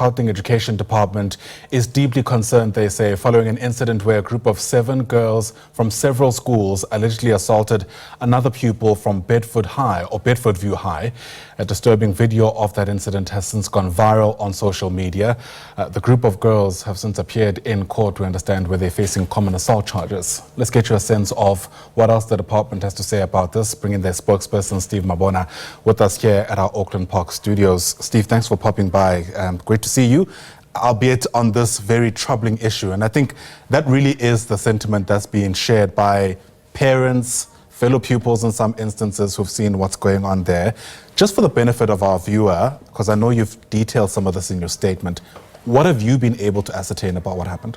Gauteng Education Department is deeply concerned, they say, following an incident where a group of 7 girls from several schools allegedly assaulted another pupil from Bedfordview High. A disturbing video of that incident has since gone viral on social media. The group of girls have since appeared in court, we understand, where they're facing common assault charges. Let's get you a sense of what else the department has to say about this, bringing their spokesperson, Steve Mabona, with us here at our Auckland Park studios. Steve, thanks for popping by. Great to see you, albeit on this very troubling issue. And I think that really is the sentiment that's being shared by parents, fellow pupils in some instances who've seen what's going on there. Just for the benefit of our viewer, because I know you've detailed some of this in your statement, what have you been able to ascertain about what happened?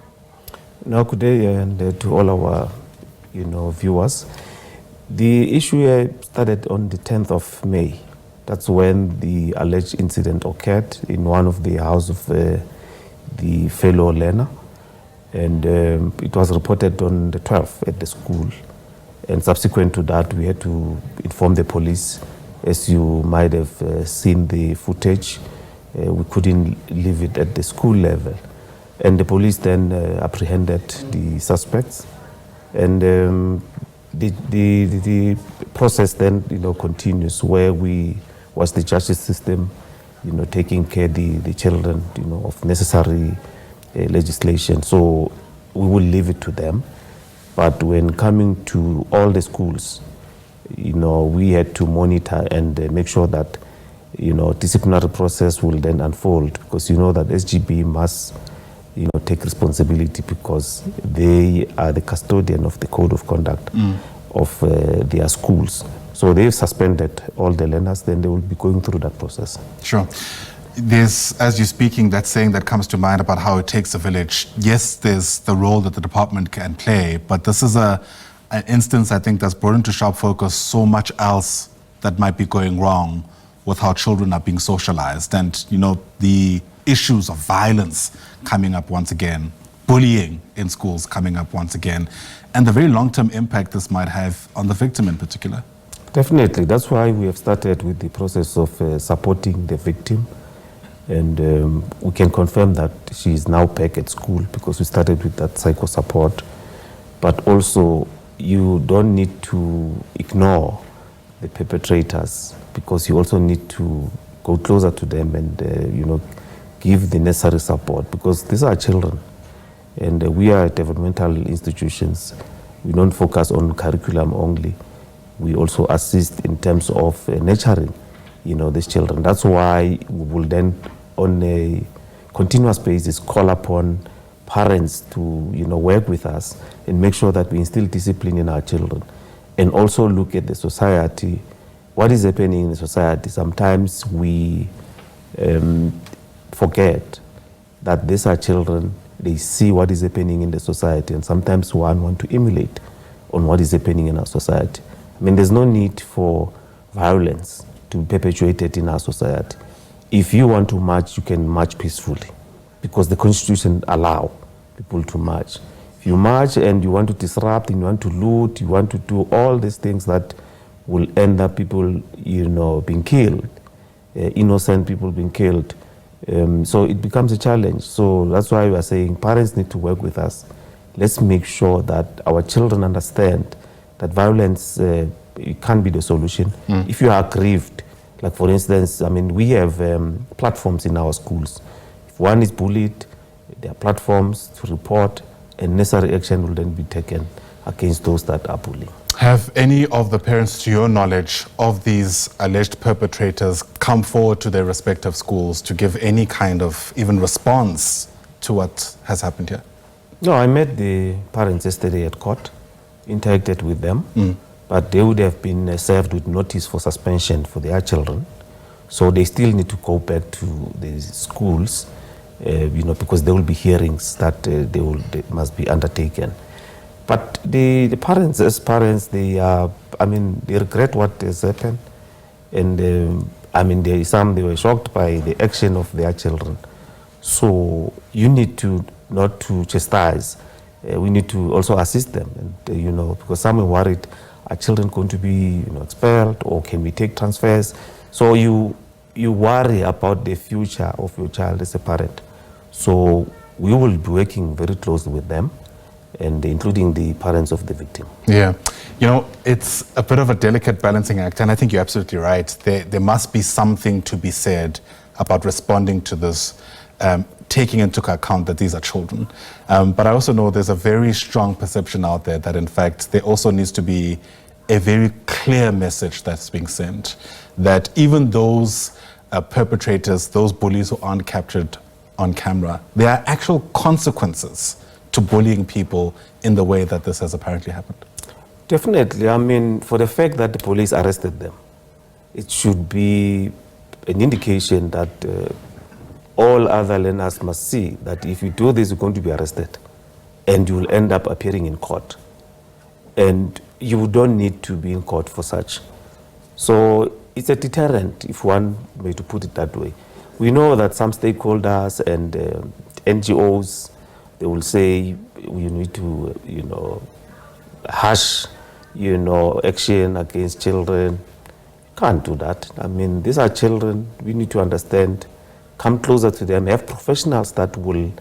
Now, good day, and to all our viewers. The issue started on the 10th of May. That's when the alleged incident occurred in one of the house of the fellow learner. And it was reported on the 12th at the school. And subsequent to that, we had to inform the police. As you might have seen the footage, we couldn't leave it at the school level. And the police then apprehended the suspects. And the process then continues, where was the justice system taking care the children of necessary legislation. So we will leave it to them. But when coming to all the schools, we had to monitor and make sure that disciplinary process will then unfold, because that SGB must take responsibility, because they are the custodian of the code of conduct of their schools. So they've suspended all the learners, then they will be going through that process. Sure. There's, as you're speaking, that saying that comes to mind about how it takes a village. Yes, there's the role that the department can play, but this is an instance, I think, that's brought into sharp focus so much else that might be going wrong with how children are being socialized. And, the issues of violence coming up once again, bullying in schools coming up once again, and the very long-term impact this might have on the victim in particular. Definitely. That's why we have started with the process of supporting the victim. And we can confirm that she is now back at school, because we started with that psycho support. But also, you don't need to ignore the perpetrators, because you also need to go closer to them and give the necessary support, because these are children. And we are developmental institutions. We don't focus on curriculum only. We also assist in terms of nurturing these children. That's why we will then, on a continuous basis, call upon parents to work with us and make sure that we instill discipline in our children, and also look at the society. What is happening in the society? Sometimes we forget that these are children. They see what is happening in the society, and sometimes one wants to emulate on what is happening in our society. I mean, there's no need for violence to be perpetuated in our society. If you want to march, you can march peacefully, because the Constitution allows people to march. If you march and you want to disrupt, and you want to loot, you want to do all these things that will end up people, being killed, innocent people being killed. So it becomes a challenge. So that's why we are saying parents need to work with us. Let's make sure that our children understand that violence it can't be the solution. If you are aggrieved, like for instance, we have platforms in our schools. If one is bullied, there are platforms to report, and necessary action will then be taken against those that are bullying. Have any of the parents, to your knowledge, of these alleged perpetrators come forward to their respective schools to give any kind of even response to what has happened here? No, I met the parents yesterday at court, interacted with them, but they would have been served with notice for suspension for their children. So they still need to go back to the schools, because there will be hearings that they must be undertaken. But the parents, as parents, they regret what has happened. And they were shocked by the action of their children. So you need to, not to chastise, we need to also assist them. And, because some are worried, are children going to be expelled, or can we take transfers? So you you worry about the future of your child as a parent. So we will be working very closely with them, and including the parents of the victim. Yeah, you know, it's a bit of a delicate balancing act, and I think you're absolutely right. There must be something to be said about responding to this, taking into account that these are children. But I also know there's a very strong perception out there that, in fact, there also needs to be a very clear message that's being sent, that even those perpetrators, those bullies who aren't captured on camera, there are actual consequences to bullying people in the way that this has apparently happened. Definitely. I mean, for the fact that the police arrested them, it should be an indication that all other learners must see that if you do this, you're going to be arrested and you will end up appearing in court. And you don't need to be in court for such. So it's a deterrent, if one may to put it that way. We know that some stakeholders and NGOs, they will say we need to, hush, action against children. Can't do that. I mean, these are children. We need to understand, come closer to them, have professionals that will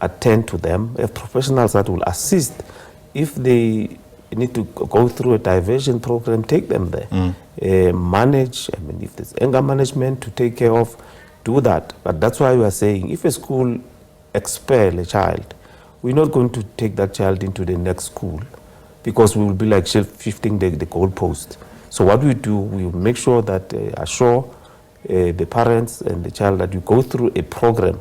attend to them, have professionals that will assist. If they need to go through a diversion program, take them there. Manage, I mean, if there's anger management to take care of, do that. But that's why we are saying, if a school expel a child, we're not going to take that child into the next school, because we will be like shifting the goalpost. So what we do, we will make sure that assure the parents and the child that you go through a program,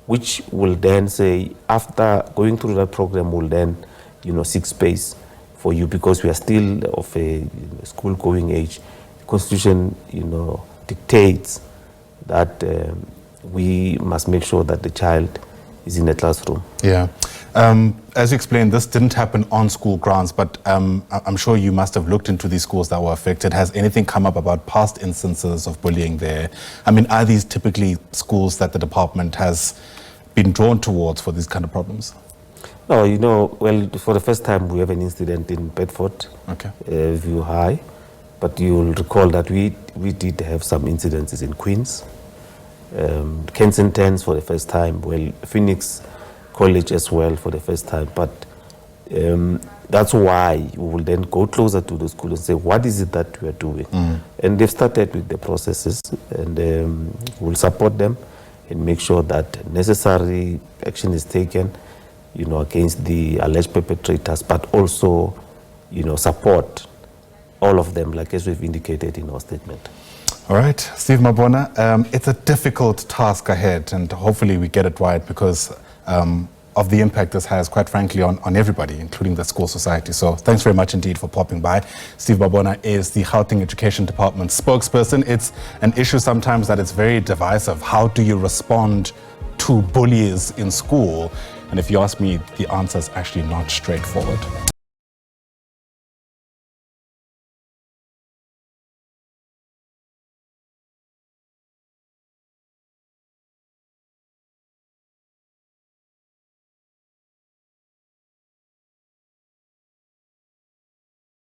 which will then say, after going through that program, will then, seek space for you, because we are still of a school-going age. The Constitution, dictates that we must make sure that the child is in a classroom. Yeah. As you explained, this didn't happen on school grounds, but I'm sure you must have looked into these schools that were affected. Has anything come up about past instances of bullying there? I mean, are these typically schools that the department has been drawn towards for these kind of problems? No, well, for the first time, we have an incident in Bedfordview High, but you'll recall that we did have some incidences in Queens, Kensington for the first time, well, Phoenix College as well for the first time. But that's why we will then go closer to the school and say, what is it that we are doing? And they've started with the processes, and we'll support them and make sure that necessary action is taken, against the alleged perpetrators, but also, support all of them, like as we've indicated in our statement. All right, Steve Mabona, it's a difficult task ahead, and hopefully we get it right, because of the impact this has, quite frankly, on everybody, including the school society. So thanks very much indeed for popping by. Steve Mabona is the Gauteng Education Department spokesperson. It's an issue sometimes that it's very divisive. How do you respond to bullies in school? And if you ask me, the answer is actually not straightforward.